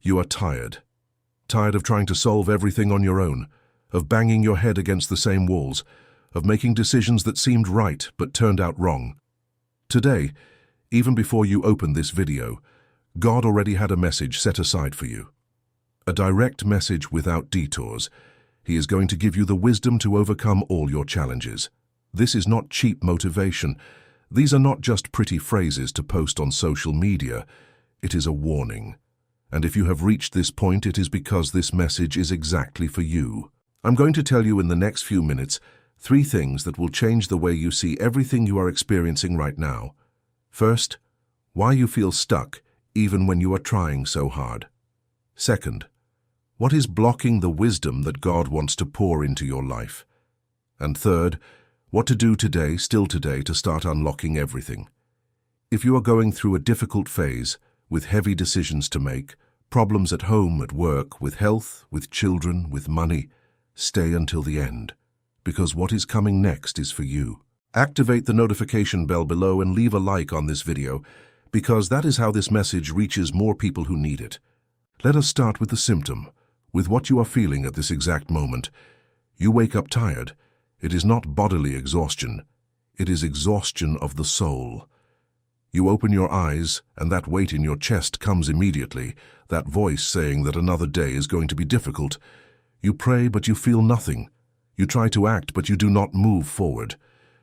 You are tired. Tired of trying to solve everything on your own, of banging your head against the same walls, of making decisions that seemed right but turned out wrong. Today, even before you opened this video, God already had a message set aside for you. A direct message without detours. He is going to give you the wisdom to overcome all your challenges. This is not cheap motivation. These are not just pretty phrases to post on social media. It is a warning. And if you have reached this point, it is because this message is exactly for you. I'm going to tell you in the next few minutes 3 things that will change the way you see everything you are experiencing right now. First, why you feel stuck even when you are trying so hard. Second, what is blocking the wisdom that God wants to pour into your life? And third, what to do today, still today, to start unlocking everything. If you are going through a difficult phase, with heavy decisions to make, problems at home, at work, with health, with children, with money, stay until the end, because what is coming next is for you. Activate the notification bell below and leave a like on this video, because that is how this message reaches more people who need it. Let us start with the symptom, with what you are feeling at this exact moment. You wake up tired. It is not bodily exhaustion. It is exhaustion of the soul. You open your eyes, and that weight in your chest comes immediately, that voice saying that another day is going to be difficult. You pray, but you feel nothing. You try to act, but you do not move forward.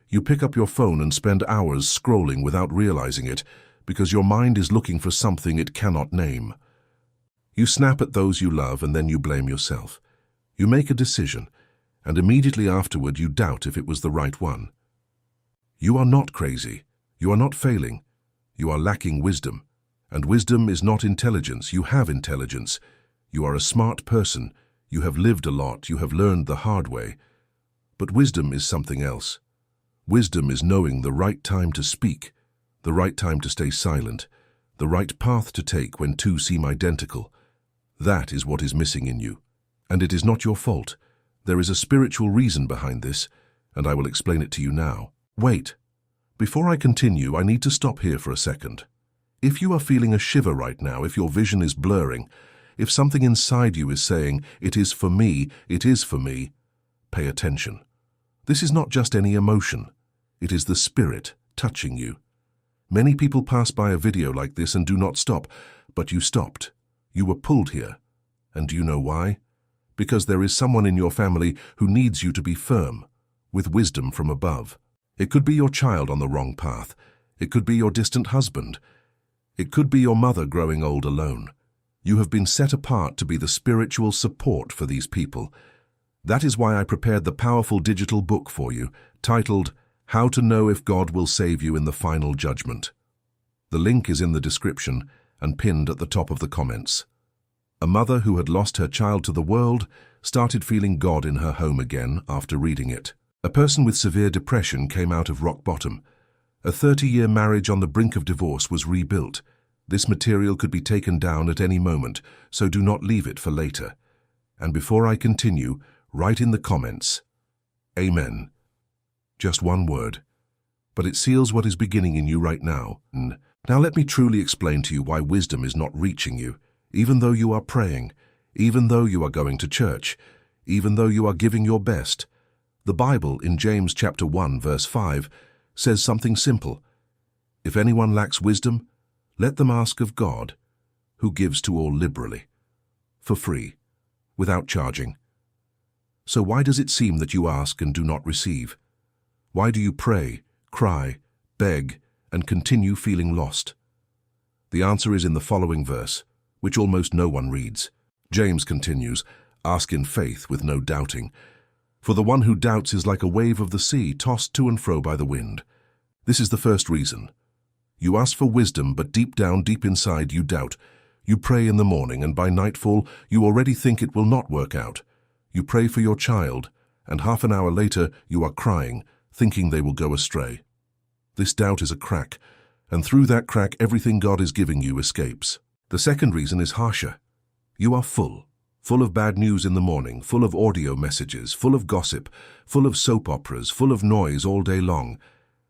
You pick up your phone and spend hours scrolling without realizing it, because your mind is looking for something it cannot name. You snap at those you love, and then you blame yourself. You make a decision, and immediately afterward you doubt if it was the right one. You are not crazy. You are not failing. You are lacking wisdom. And wisdom is not intelligence. You have intelligence. You are a smart person. You have lived a lot. You have learned the hard way. But wisdom is something else. Wisdom is knowing the right time to speak, the right time to stay silent, the right path to take when two seem identical. That is what is missing in you. And it is not your fault. There is a spiritual reason behind this, and I will explain it to you now. Wait. Before I continue, I need to stop here for a second. If you are feeling a shiver right now, if your vision is blurring, if something inside you is saying, "It is for me, it is for me," pay attention. This is not just any emotion. It is the Spirit touching you. Many people pass by a video like this and do not stop, but you stopped. You were pulled here. And do you know why? Because there is someone in your family who needs you to be firm, with wisdom from above. It could be your child on the wrong path. It could be your distant husband. It could be your mother growing old alone. You have been set apart to be the spiritual support for these people. That is why I prepared the powerful digital book for you, titled, How to Know If God Will Save You in the Final Judgment. The link is in the description and pinned at the top of the comments. A mother who had lost her child to the world started feeling God in her home again after reading it. A person with severe depression came out of rock bottom. A 30-year marriage on the brink of divorce was rebuilt. This material could be taken down at any moment, so do not leave it for later. And before I continue, write in the comments, Amen. Just one word. But it seals what is beginning in you right now. Now let me truly explain to you why wisdom is not reaching you, even though you are praying, even though you are going to church, even though you are giving your best. The Bible, in James chapter 1, verse 5, says something simple. If anyone lacks wisdom, let them ask of God, who gives to all liberally, for free, without charging. So why does it seem that you ask and do not receive? Why do you pray, cry, beg, and continue feeling lost? The answer is in the following verse, which almost no one reads. James continues, ask in faith with no doubting. For the one who doubts is like a wave of the sea, tossed to and fro by the wind. This is the first reason. You ask for wisdom, but deep down, deep inside, you doubt. You pray in the morning, and by nightfall, you already think it will not work out. You pray for your child, and half an hour later, you are crying, thinking they will go astray. This doubt is a crack, and through that crack, everything God is giving you escapes. The second reason is harsher. You are full of bad news in the morning, full of audio messages, full of gossip, full of soap operas, full of noise all day long.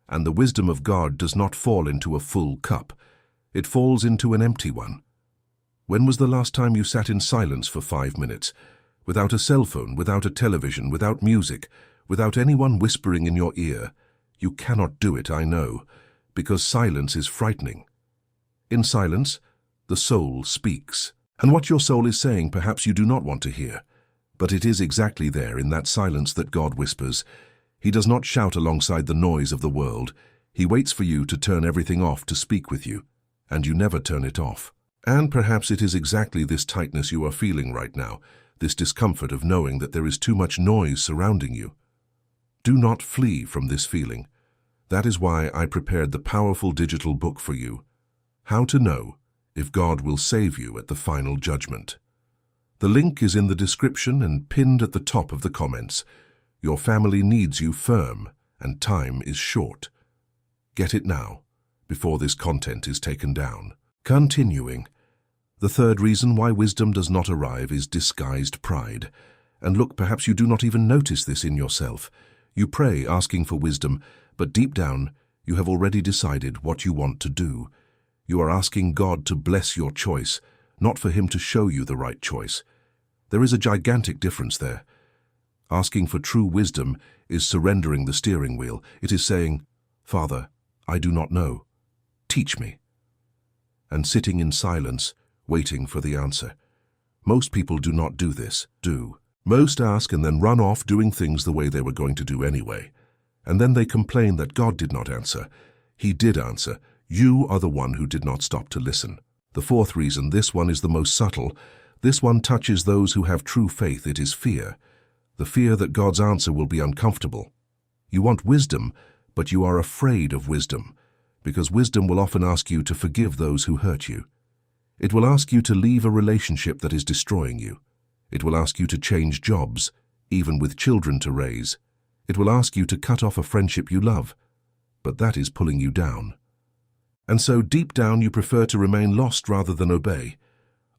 And the wisdom of God does not fall into a full cup. It falls into an empty one. When was the last time you sat in silence for 5 minutes, without a cell phone, without a television, without music, without anyone whispering in your ear? You cannot do it, I know, because silence is frightening. In silence, the soul speaks. And what your soul is saying perhaps you do not want to hear. But it is exactly there in that silence that God whispers. He does not shout alongside the noise of the world. He waits for you to turn everything off to speak with you, and you never turn it off. And perhaps it is exactly this tightness you are feeling right now, this discomfort of knowing that there is too much noise surrounding you. Do not flee from this feeling. That is why I prepared the powerful digital book for you, How to Know if God Will Save You at the Final Judgment. The link is in the description and pinned at the top of the comments. Your family needs you firm, and time is short. Get it now, before this content is taken down. Continuing. The third reason why wisdom does not arrive is disguised pride. And look, perhaps you do not even notice this in yourself. You pray asking for wisdom, but deep down, you have already decided what you want to do. You are asking God to bless your choice, not for Him to show you the right choice. There is a gigantic difference there. Asking for true wisdom is surrendering the steering wheel. It is saying, Father, I do not know. Teach me. And sitting in silence, waiting for the answer. Most people do not do this, Most ask and then run off doing things the way they were going to do anyway. And then they complain that God did not answer. He did answer. You are the one who did not stop to listen. The fourth reason, this one is the most subtle. This one touches those who have true faith. It is fear. The fear that God's answer will be uncomfortable. You want wisdom, but you are afraid of wisdom, because wisdom will often ask you to forgive those who hurt you. It will ask you to leave a relationship that is destroying you. It will ask you to change jobs, even with children to raise. It will ask you to cut off a friendship you love, but that is pulling you down. And so deep down you prefer to remain lost rather than obey.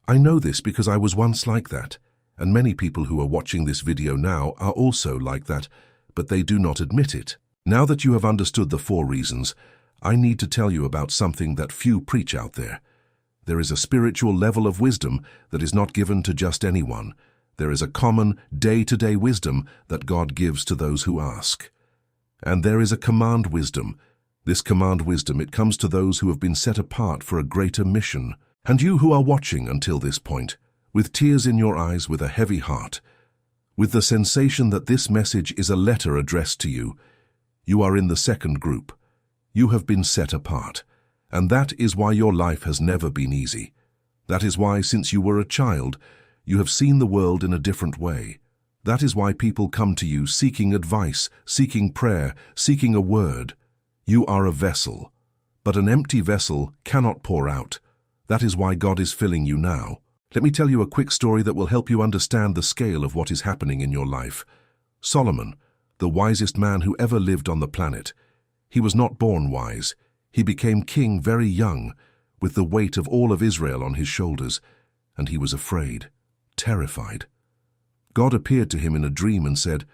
I know this because I was once like that, and many people who are watching this video now are also like that, but they do not admit it. Now that you have understood the 4 reasons, I need to tell you about something that few preach out there. There is a spiritual level of wisdom that is not given to just anyone. There is a common, day-to-day wisdom that God gives to those who ask. And there is a command wisdom. This command wisdom, it comes to those who have been set apart for a greater mission. And you who are watching until this point, with tears in your eyes, with a heavy heart, with the sensation that this message is a letter addressed to you, you are in the second group. You have been set apart. And that is why your life has never been easy. That is why, since you were a child, you have seen the world in a different way. That is why people come to you seeking advice, seeking prayer, seeking a word. You are a vessel, but an empty vessel cannot pour out. That is why God is filling you now. Let me tell you a quick story that will help you understand the scale of what is happening in your life. Solomon, the wisest man who ever lived on the planet. He was not born wise. He became king very young, with the weight of all of Israel on his shoulders, and he was afraid, terrified. God appeared to him in a dream and said,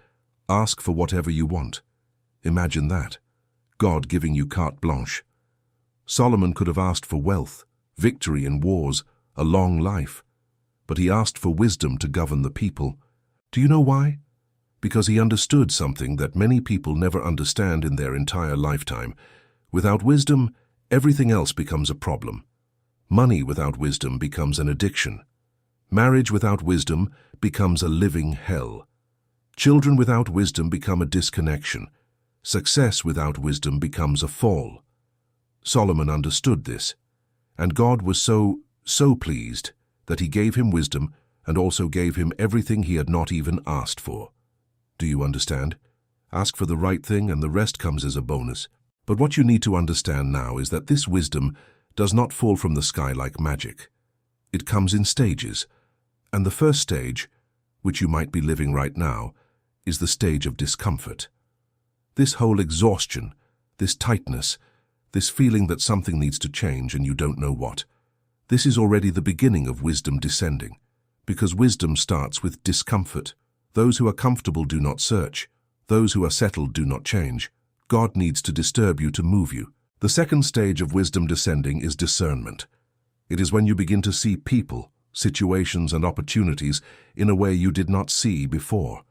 "Ask for whatever you want." Imagine that. God giving you carte blanche. Solomon could have asked for wealth, victory in wars, a long life, but he asked for wisdom to govern the people. Do you know why? Because he understood something that many people never understand in their entire lifetime. Without wisdom, everything else becomes a problem. Money without wisdom becomes an addiction. Marriage without wisdom becomes a living hell. Children without wisdom become a disconnection. Success without wisdom becomes a fall. Solomon understood this, and God was so pleased that he gave him wisdom and also gave him everything he had not even asked for. Do you understand? Ask for the right thing and the rest comes as a bonus. But what you need to understand now is that this wisdom does not fall from the sky like magic. It comes in stages, and the first stage, which you might be living right now, is the stage of discomfort. This whole exhaustion, this tightness, this feeling that something needs to change and you don't know what. This is already the beginning of wisdom descending, because wisdom starts with discomfort. Those who are comfortable do not search. Those who are settled do not change. God needs to disturb you to move you. The second stage of wisdom descending is discernment. It is when you begin to see people, situations, and opportunities in a way you did not see before.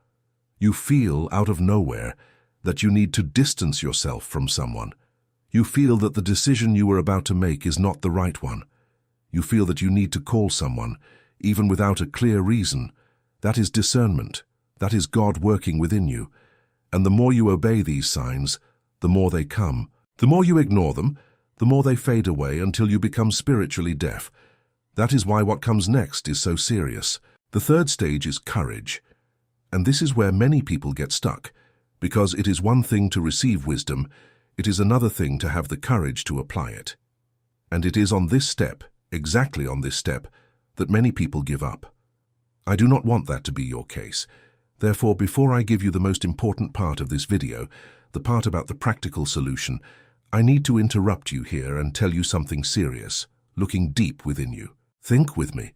You feel out of nowhere that you need to distance yourself from someone. You feel that the decision you were about to make is not the right one. You feel that you need to call someone, even without a clear reason. That is discernment. That is God working within you. And the more you obey these signs, the more they come. The more you ignore them, the more they fade away until you become spiritually deaf. That is why what comes next is so serious. The third stage is courage. And this is where many people get stuck, because it is one thing to receive wisdom, it is another thing to have the courage to apply it. And it is on this step, exactly on this step, that many people give up. I do not want that to be your case. Therefore, before I give you the most important part of this video, the part about the practical solution, I need to interrupt you here and tell you something serious, looking deep within you. Think with me.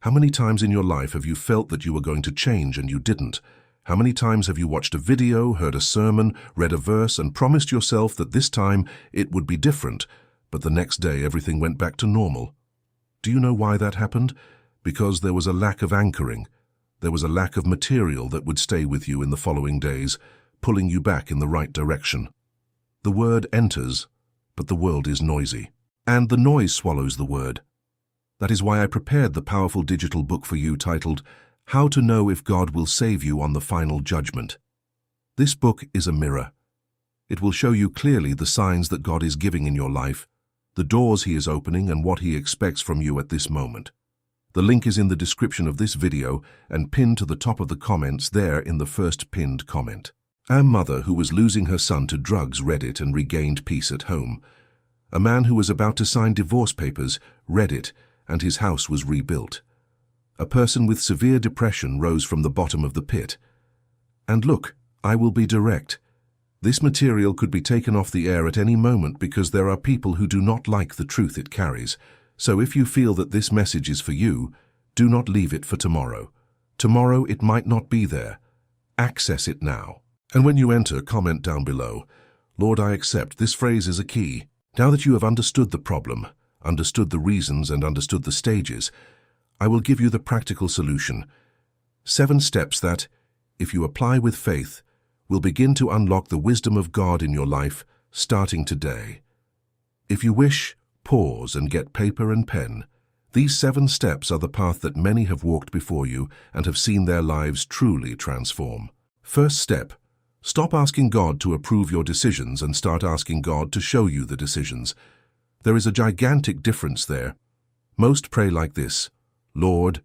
How many times in your life have you felt that you were going to change and you didn't? How many times have you watched a video, heard a sermon, read a verse, and promised yourself that this time it would be different, but the next day everything went back to normal? Do you know why that happened? Because there was a lack of anchoring. There was a lack of material that would stay with you in the following days, pulling you back in the right direction. The word enters, but the world is noisy. And the noise swallows the word. That is why I prepared the powerful digital book for you titled, How to Know If God Will Save You on the Final Judgment. This book is a mirror. It will show you clearly the signs that God is giving in your life, the doors He is opening, and what He expects from you at this moment. The link is in the description of this video and pinned to the top of the comments there in the first pinned comment. A mother who was losing her son to drugs read it and regained peace at home. A man who was about to sign divorce papers read it and his house was rebuilt. A person with severe depression rose from the bottom of the pit. And look, I will be direct. This material could be taken off the air at any moment because there are people who do not like the truth it carries. So if you feel that this message is for you, do not leave it for tomorrow. Tomorrow it might not be there. Access it now. And when you enter, comment down below, Lord, I accept. This phrase is a key. Now that you have understood the problem, understood the reasons, and understood the stages, I will give you the practical solution. 7 steps that, if you apply with faith, will begin to unlock the wisdom of God in your life, starting today. If you wish, pause and get paper and pen. These 7 steps are the path that many have walked before you and have seen their lives truly transform. First step, stop asking God to approve your decisions and start asking God to show you the decisions. There is a gigantic difference there. Most pray like this, Lord,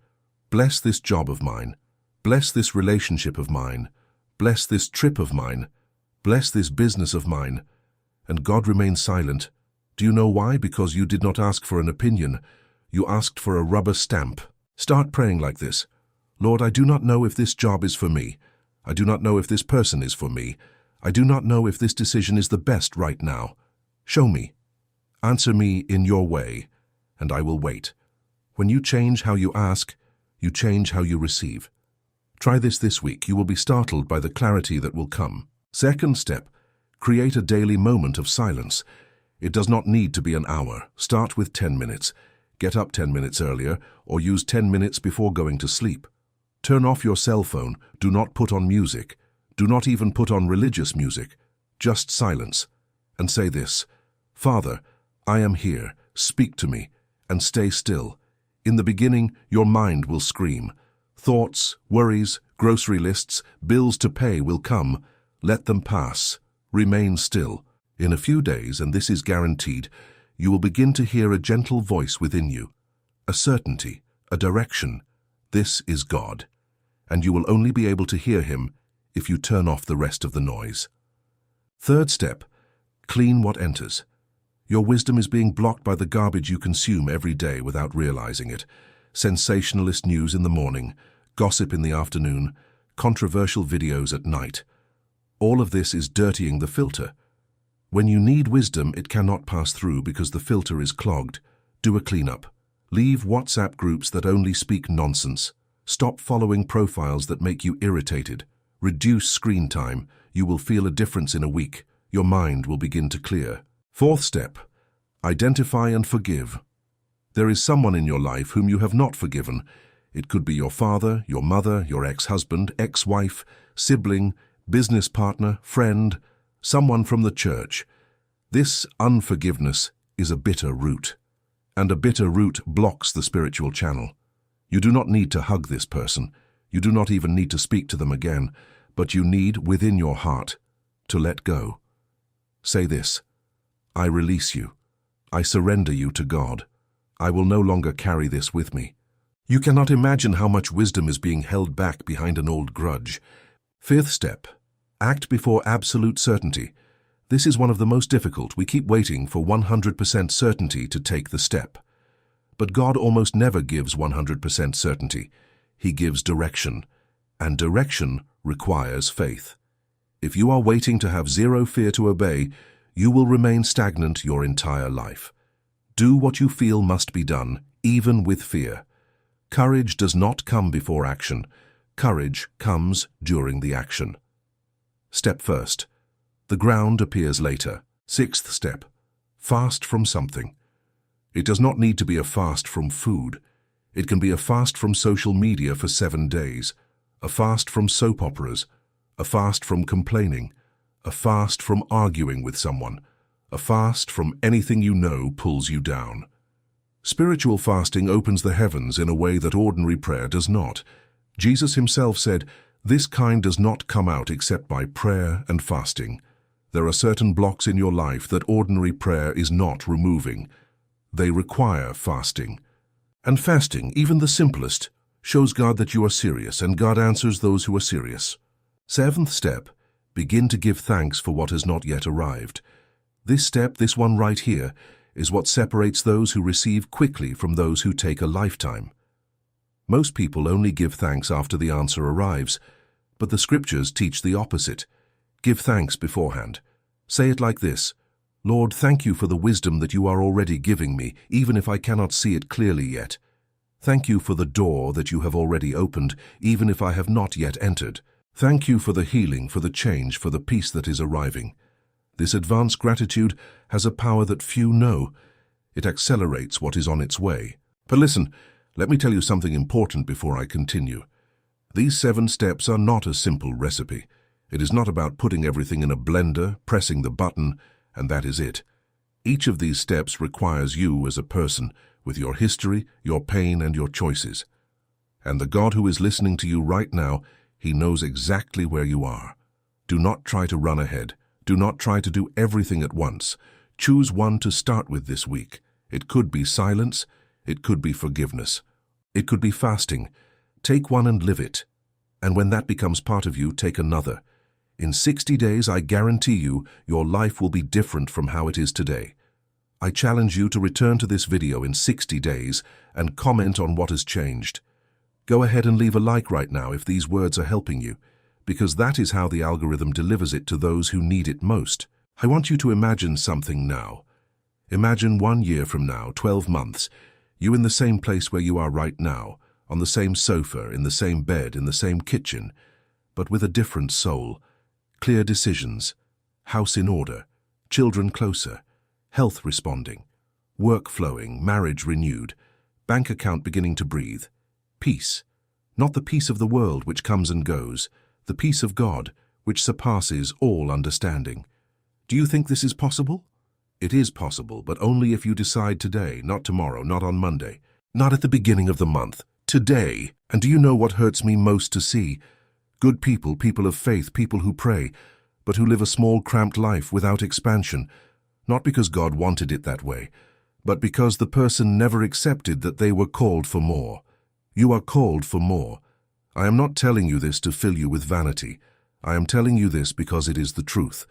bless this job of mine, bless this relationship of mine, bless this trip of mine, bless this business of mine. And God remains silent. Do you know why? Because you did not ask for an opinion. You asked for a rubber stamp. Start praying like this. Lord, I do not know if this job is for me. I do not know if this person is for me. I do not know if this decision is the best right now. Show me. Answer me in your way, and I will wait. When you change how you ask, you change how you receive. Try this week. You will be startled by the clarity that will come. Second step, create a daily moment of silence. It does not need to be an hour. Start with 10 minutes. Get up 10 minutes earlier, or use 10 minutes before going to sleep. Turn off your cell phone. Do not put on music. Do not even put on religious music. Just silence. And say this, Father, I am here. Speak to me, and stay still. In the beginning, your mind will scream. Thoughts, worries, grocery lists, bills to pay will come. Let them pass. Remain still. In a few days, and this is guaranteed, you will begin to hear a gentle voice within you, a certainty, a direction. This is God, and you will only be able to hear Him if you turn off the rest of the noise. Third step, clean what enters. Your wisdom is being blocked by the garbage you consume every day without realizing it. Sensationalist news in the morning, gossip in the afternoon, controversial videos at night. All of this is dirtying the filter. When you need wisdom, it cannot pass through because the filter is clogged. Do a cleanup. Leave WhatsApp groups that only speak nonsense. Stop following profiles that make you irritated. Reduce screen time. You will feel a difference in a week. Your mind will begin to clear. Fourth step, identify and forgive. There is someone in your life whom you have not forgiven. It could be your father, your mother, your ex-husband, ex-wife, sibling, business partner, friend, someone from the church. This unforgiveness is a bitter root, and a bitter root blocks the spiritual channel. You do not need to hug this person. You do not even need to speak to them again, but you need, within your heart, to let go. Say this: I release you. I surrender you to God. I will no longer carry this with me. You cannot imagine how much wisdom is being held back behind an old grudge. Fifth step: act before absolute certainty. This is one of the most difficult. We keep waiting for 100% certainty to take the step. But God almost never gives 100% certainty. He gives direction, and direction requires faith. If you are waiting to have zero fear to obey, you will remain stagnant your entire life. Do what you feel must be done, even with fear. Courage does not come before action. Courage comes during the action. Step first: the ground appears later. Sixth step: fast from something. It does not need to be a fast from food. It can be a fast from social media for 7 days, a fast from soap operas, a fast from complaining, a fast from arguing with someone, a fast from anything you know pulls you down. Spiritual fasting opens the heavens in a way that ordinary prayer does not. Jesus himself said, "This kind does not come out except by prayer and fasting." There are certain blocks in your life that ordinary prayer is not removing. They require fasting. And fasting, even the simplest, shows God that you are serious, and God answers those who are serious. Seventh step: begin to give thanks for what has not yet arrived. This step, this one right here, is what separates those who receive quickly from those who take a lifetime. Most people only give thanks after the answer arrives, but the scriptures teach the opposite. Give thanks beforehand. Say it like this: Lord, thank you for the wisdom that you are already giving me, even if I cannot see it clearly yet. Thank you for the door that you have already opened, even if I have not yet entered. Thank you for the healing, for the change, for the peace that is arriving. This advanced gratitude has a power that few know. It accelerates what is on its way. But listen, let me tell you something important before I continue. These 7 steps are not a simple recipe. It is not about putting everything in a blender, pressing the button, and that is it. Each of these steps requires you as a person, with your history, your pain, and your choices. And the God who is listening to you right now, He knows exactly where you are. Do not try to run ahead. Do not try to do everything at once. Choose one to start with this week. It could be silence. It could be forgiveness. It could be fasting. Take one and live it. And when that becomes part of you, take another. In 60 days, I guarantee you, your life will be different from how it is today. I challenge you to return to this video in 60 days and comment on what has changed. Go ahead and leave a like right now if these words are helping you, because that is how the algorithm delivers it to those who need it most. I want you to imagine something now. Imagine 1 year from now, 12 months, you in the same place where you are right now, on the same sofa, in the same bed, in the same kitchen, but with a different soul. Clear decisions, house in order, children closer, health responding, work flowing, marriage renewed, bank account beginning to breathe. Peace, not the peace of the world which comes and goes, the peace of God which surpasses all understanding. Do you think this is possible? It is possible, but only if you decide today, not tomorrow, not on Monday, not at the beginning of the month, today. And do you know what hurts me most to see? Good people, people of faith, people who pray, but who live a small, cramped life without expansion, not because God wanted it that way, but because the person never accepted that they were called for more. You are called for more. I am not telling you this to fill you with vanity. I am telling you this because it is the truth.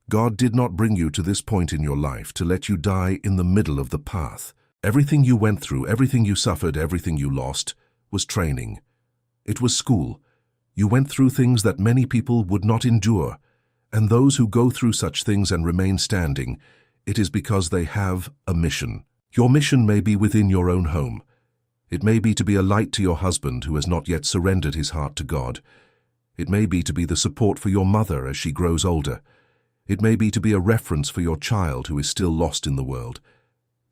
God did not bring you to this point in your life to let you die in the middle of the path. Everything you went through, everything you suffered, everything you lost, was training. It was school. You went through things that many people would not endure, and those who go through such things and remain standing, it is because they have a mission. Your mission may be within your own home. It may be to be a light to your husband who has not yet surrendered his heart to God. It may be to be the support for your mother as she grows older. It may be to be a reference for your child who is still lost in the world.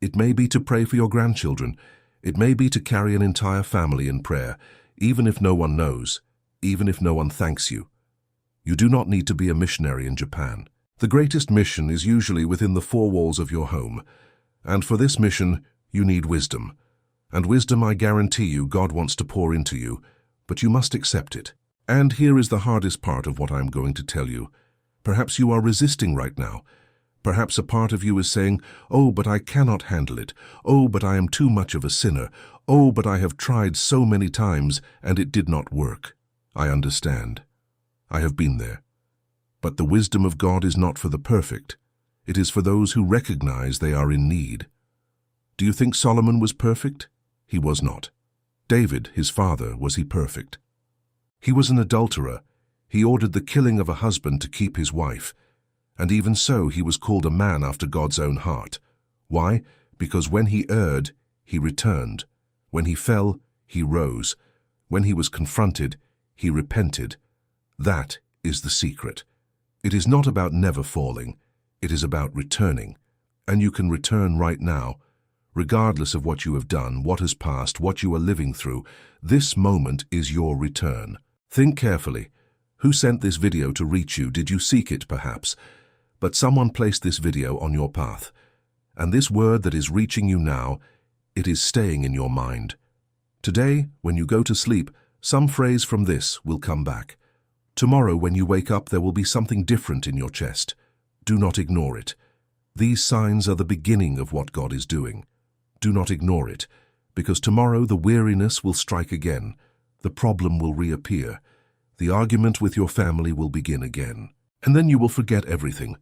It may be to pray for your grandchildren. It may be to carry an entire family in prayer, even if no one knows, even if no one thanks you. You do not need to be a missionary in Japan. The greatest mission is usually within the four walls of your home, and for this mission, you need wisdom. And wisdom, I guarantee you, God wants to pour into you, but you must accept it. And here is the hardest part of what I am going to tell you. Perhaps you are resisting right now. Perhaps a part of you is saying, "Oh, but I cannot handle it. Oh, but I am too much of a sinner. Oh, but I have tried so many times and it did not work." I understand. I have been there. But the wisdom of God is not for the perfect. It is for those who recognize they are in need. Do you think Solomon was perfect? He was not. David, his father, was he perfect? He was an adulterer. He ordered the killing of a husband to keep his wife. And even so, he was called a man after God's own heart. Why? Because when he erred, he returned. When he fell, he rose. When he was confronted, he repented. That is the secret. It is not about never falling. It is about returning. And you can return right now. Regardless of what you have done, what has passed, what you are living through, this moment is your return. Think carefully. Who sent this video to reach you? Did you seek it, perhaps? But someone placed this video on your path. And this word that is reaching you now, it is staying in your mind. Today, when you go to sleep, some phrase from this will come back. Tomorrow, when you wake up, there will be something different in your chest. Do not ignore it. These signs are the beginning of what God is doing. Do not ignore it, because tomorrow the weariness will strike again. The problem will reappear. The argument with your family will begin again. And then you will forget everything.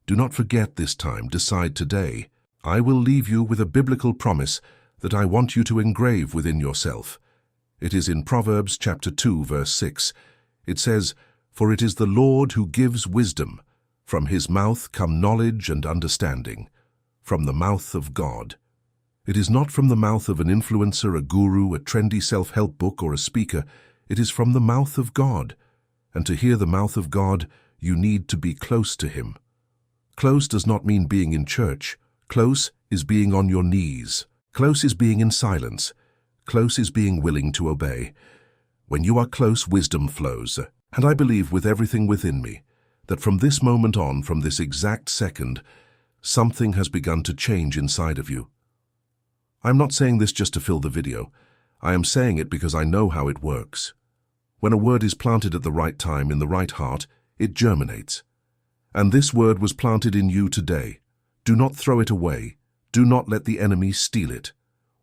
Do not forget this time. Decide today. I will leave you with a biblical promise that I want you to engrave within yourself. It is in Proverbs chapter 2, verse 6. It says, "For it is the Lord who gives wisdom. From his mouth come knowledge and understanding." From the mouth of God. It is not from the mouth of an influencer, a guru, a trendy self-help book, or a speaker. It is from the mouth of God. And to hear the mouth of God, you need to be close to him. Close does not mean being in church. Close is being on your knees. Close is being in silence. Close is being willing to obey. When you are close, wisdom flows. And I believe with everything within me that from this moment on, from this exact second, something has begun to change inside of you. I'm not saying this just to fill the video. I am saying it because I know how it works. When a word is planted at the right time in the right heart, it germinates. And this word was planted in you today. Do not throw it away. Do not let the enemy steal it.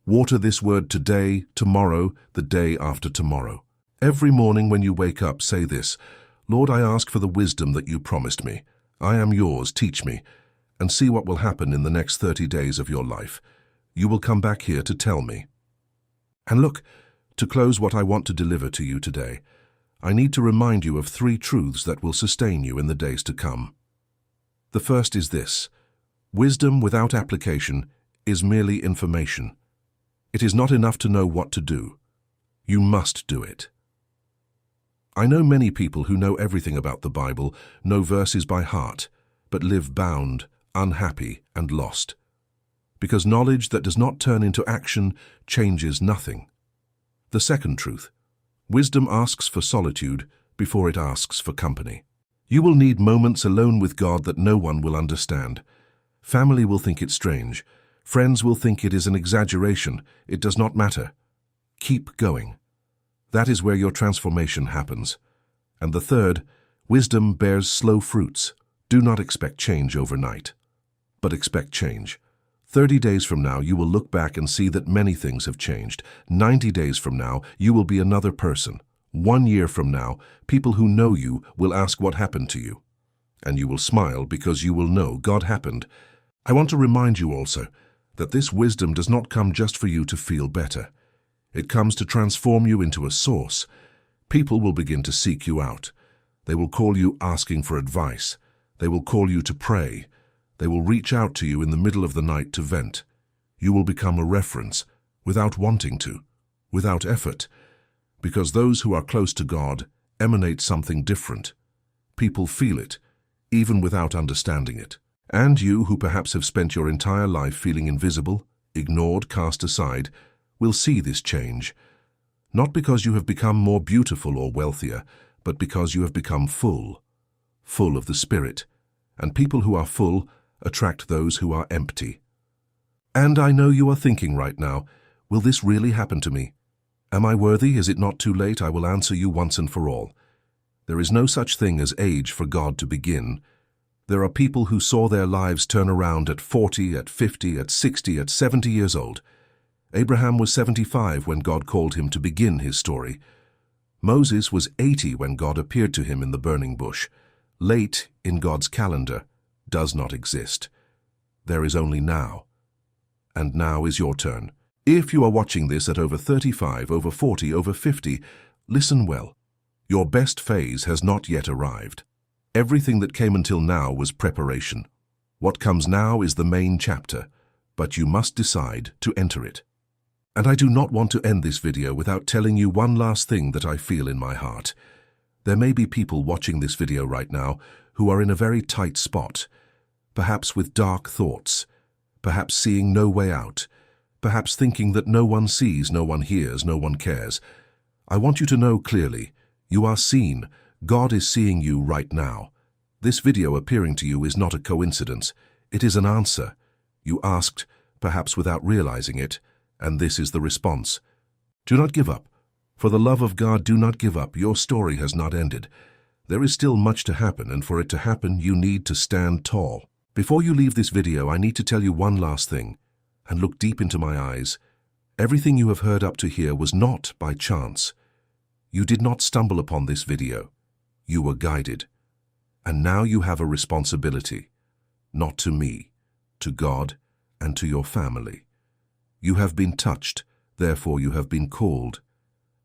Water this word today, tomorrow, the day after tomorrow. Every morning when you wake up, say this: "Lord, I ask for the wisdom that you promised me. I am yours, teach me." And see what will happen in the next 30 days of your life. You will come back here to tell me. And look, to close what I want to deliver to you today, I need to remind you of 3 truths that will sustain you in the days to come. The first is this: wisdom without application is merely information. It is not enough to know what to do. You must do it. I know many people who know everything about the Bible, know verses by heart, but live bound, unhappy, and lost. Because knowledge that does not turn into action changes nothing. The second truth: wisdom asks for solitude before it asks for company. You will need moments alone with God that no one will understand. Family will think it strange. Friends will think it is an exaggeration. It does not matter. Keep going. That is where your transformation happens. And the third: wisdom bears slow fruits. Do not expect change overnight, but expect change. 30 days from now, you will look back and see that many things have changed. 90 days from now, you will be another person. 1 year from now, people who know you will ask what happened to you. And you will smile because you will know God happened. I want to remind you also that this wisdom does not come just for you to feel better. It comes to transform you into a source. People will begin to seek you out. They will call you asking for advice. They will call you to pray. They will reach out to you in the middle of the night to vent. You will become a reference, without wanting to, without effort, because those who are close to God emanate something different. People feel it, even without understanding it. And you, who perhaps have spent your entire life feeling invisible, ignored, cast aside, will see this change. Not because you have become more beautiful or wealthier, but because you have become full of the Spirit. And people who are full attract those who are empty. And I know you are thinking right now, will this really happen to me? Am I worthy? Is it not too late? I will answer you once and for all. There is no such thing as age for God to begin. There are people who saw their lives turn around at 40, at 50, at 60, at 70 years old. Abraham was 75 when God called him to begin his story. Moses was 80 when God appeared to him in the burning bush. Late in God's calendar does not exist. There is only now. And now is your turn. If you are watching this at over 35, over 40, over 50, listen well. Your best phase has not yet arrived. Everything that came until now was preparation. What comes now is the main chapter, but you must decide to enter it. And I do not want to end this video without telling you one last thing that I feel in my heart. There may be people watching this video right now who are in a very tight spot, perhaps with dark thoughts, perhaps seeing no way out, perhaps thinking that no one sees, no one hears, no one cares. I want you to know clearly, you are seen. God is seeing you right now. This video appearing to you is not a coincidence. It is an answer. You asked, perhaps without realizing it, and this is the response. Do not give up. For the love of God, do not give up. Your story has not ended. There is still much to happen, and for it to happen, you need to stand tall. Before you leave this video, I need to tell you one last thing, and look deep into my eyes. Everything you have heard up to here was not by chance. You did not stumble upon this video. You were guided. And now you have a responsibility, not to me, to God, and to your family. You have been touched, therefore you have been called,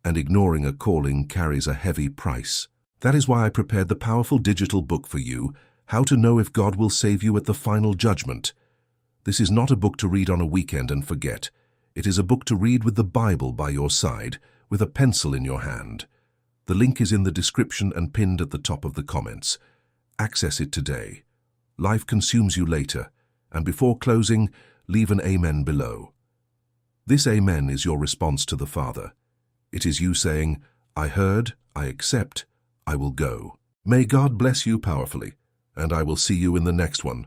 and ignoring a calling carries a heavy price. That is why I prepared the powerful digital book for you, How to Know If God Will Save You at the Final Judgment. This is not a book to read on a weekend and forget. It is a book to read with the Bible by your side, with a pencil in your hand. The link is in the description and pinned at the top of the comments. Access it today. Life consumes you later, and before closing, leave an amen below. This amen is your response to the Father. It is you saying, I heard, I accept, I will go. May God bless you powerfully, and I will see you in the next one.